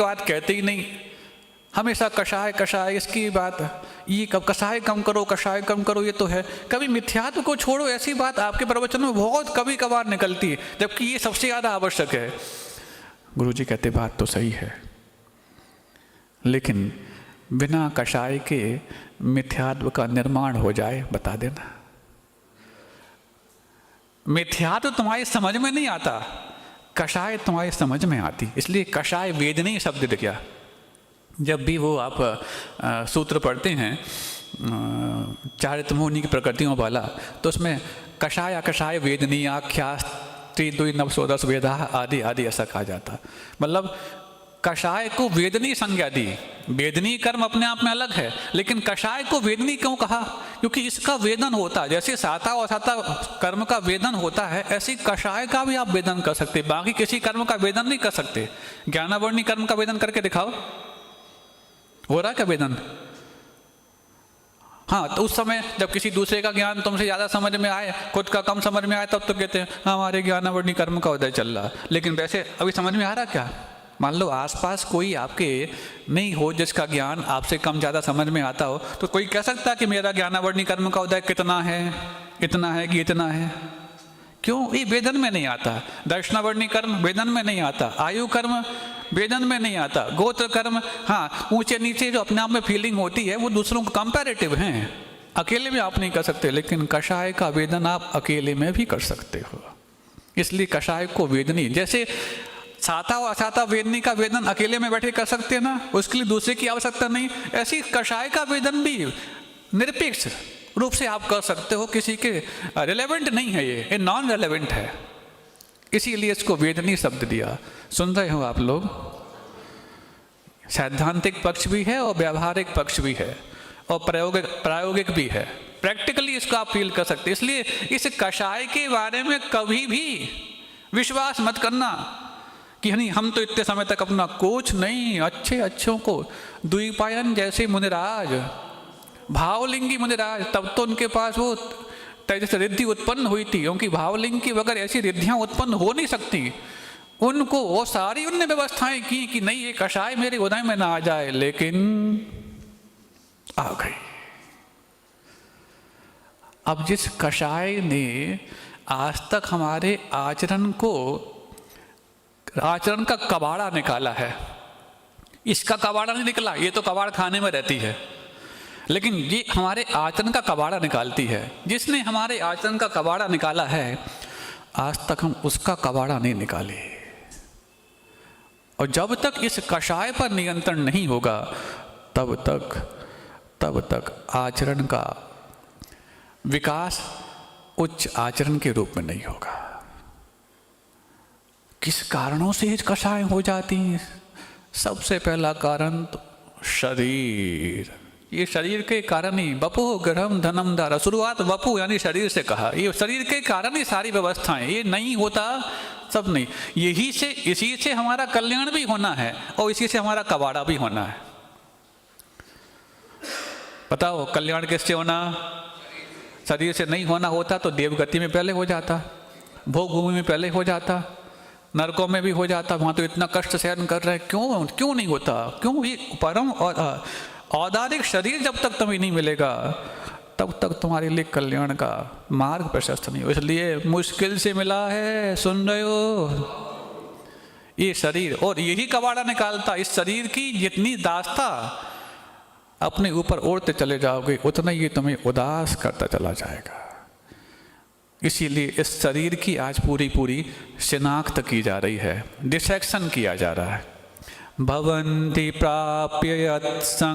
तो बात कहते ही नहीं, हमेशा कषाय कषाय, इसकी बात, ये कब कषाय कम करो, कषाय कम करो, ये तो है। कभी मिथ्यात्व को छोड़ो, ऐसी बात आपके प्रवचन में बहुत कभी कभार निकलती है, जबकि ये सबसे ज़्यादा आवश्यक है। गुरुजी कहते बात तो सही है, लेकिन बिना कषाय के मिथ्यात्व का निर्माण हो जाए, बता देना। मिथ्यात्व तुम्हारी समझ में नहीं आता, कषाय तुम्हारी समझ में आती, इसलिए कषाय वेदनीय शब्द दिख गया। जब भी वो आप सूत्र पढ़ते हैं चारित्रमुनि की प्रकृतियों वाला, तो उसमें कषाय अकषाय वेदनीय आख्यास त्रिद्वि नवसोदश वेदा आदि आदि ऐसा कहा जाता। मतलब कषाय को वेदनीय संज्ञा दी। वेदनीय कर्म अपने आप में अलग है, लेकिन कषाय को वेदनीय क्यों कहा? क्योंकि इसका वेदन होता है। जैसे साता और साता कर्म का वेदन होता है, ऐसी कषाय का भी आप वेदन कर सकते, बाकी किसी कर्म का वेदन नहीं कर सकते। ज्ञानावर्णी कर्म का वेदन करके दिखाओ, हो रहा क्या वेदन? हाँ, तो उस समय जब किसी दूसरे का ज्ञान तुमसे ज़्यादा समझ में आए, खुद का कम समझ में आए, तब तो कहते हैं हमारे ज्ञानावर्णी कर्म का उदय चल रहा। लेकिन वैसे अभी समझ में आ रहा क्या? मान लो आसपास कोई आपके नहीं हो जिसका ज्ञान आपसे कम ज़्यादा समझ में आता हो, तो कोई कह सकता है कि मेरा ज्ञानावर्णी कर्म का उदय कितना है, इतना है कि इतना है? क्यों? ये वेदन में नहीं आता। दर्शनावर्णी कर्म वेदन में नहीं आता, आयु कर्म वेदन में नहीं आता, गोत्र कर्म, हाँ ऊंचे नीचे जो अपने आप में फीलिंग होती है वो दूसरों को कंपैरेटिव हैं, अकेले में आप नहीं कर सकते। लेकिन कषाय का वेदन आप अकेले में भी कर सकते हो, इसलिए कषाय को वेदनी, जैसे साता और असाता वेदनी का वेदन अकेले में बैठे कर सकते हैं ना, उसके लिए दूसरे की आवश्यकता नहीं, ऐसी कषाय का वेदन भी निरपेक्ष रूप से आप कर सकते हो, किसी के रिलेवेंट नहीं है, ये नॉन रिलेवेंट है, इसीलिए इसको वेदनीय शब्द दिया। सुन रहे हो आप लोग? सैद्धांतिक पक्ष भी है और व्यावहारिक पक्ष भी है और प्रायोगिक भी है, प्रैक्टिकली इसको आप फील कर सकते। इसलिए इस कषाय के बारे में कभी भी विश्वास मत करना कि नहीं हम तो इतने समय तक अपना कुछ नहीं, अच्छों को द्विपायन जैसे मुनिराज, भावलिंगी मुनिराज, तब तो उनके पास वो तेजस रिद्धि उत्पन्न हुई थी, क्योंकि भावलिंग की बगैर ऐसी रिद्धियां उत्पन्न हो नहीं सकती। उनको वो सारी उनने व्यवस्थाएं की कि नहीं ये कषाय मेरे उदय में ना आ जाए, लेकिन आ गई। अब जिस कषाय ने आज तक हमारे आचरण का कबाड़ा निकाला है, इसका कबाड़ा नहीं निकला, ये तो कबाड़ खाने में रहती है, लेकिन ये हमारे आचरण का कबाड़ा निकालती है। जिसने हमारे आचरण का कबाड़ा निकाला है, आज तक हम उसका कबाड़ा नहीं निकाले। और जब तक इस कषाय पर नियंत्रण नहीं होगा, तब तक आचरण का विकास उच्च आचरण के रूप में नहीं होगा। किस कारणों से कषाय हो जाती हैं? सबसे पहला कारण तो शरीर, ये शरीर के कारण ही, वपु गृहम धनम दारा, शुरुआत वपु यानी शरीर से कहा, ये शरीर के कारण ही सारी व्यवस्थाएं, ये नहीं होता सब नहीं। इसी से हमारा कल्याण भी होना है और इसी से हमारा कबाड़ा भी होना है। बताओ कल्याण किससे होना? शरीर से नहीं होना होता तो देवगति में पहले हो जाता, भोग भूमि में पहले हो जाता, नरकों में भी हो जाता, वहां तो इतना कष्ट सहन कर रहे हैं, क्यों नहीं होता? क्यों? ये परम और औदारिक शरीर जब तक तुम्हें नहीं मिलेगा, तब तक तुम्हारे लिए कल्याण का मार्ग प्रशस्त नहीं हो। इसलिए मुश्किल से मिला है, सुन रहे हो, ये शरीर, और यही कबाड़ा निकालता। इस शरीर की जितनी दास्ता अपने ऊपर ओढ़ते चले जाओगे, उतना ये तुम्हें उदास करता चला जाएगा। इसीलिए इस शरीर की आज पूरी शिनाख्त की जा रही है, डिसेक्शन किया जा रहा है। भवन्ति प्राप्य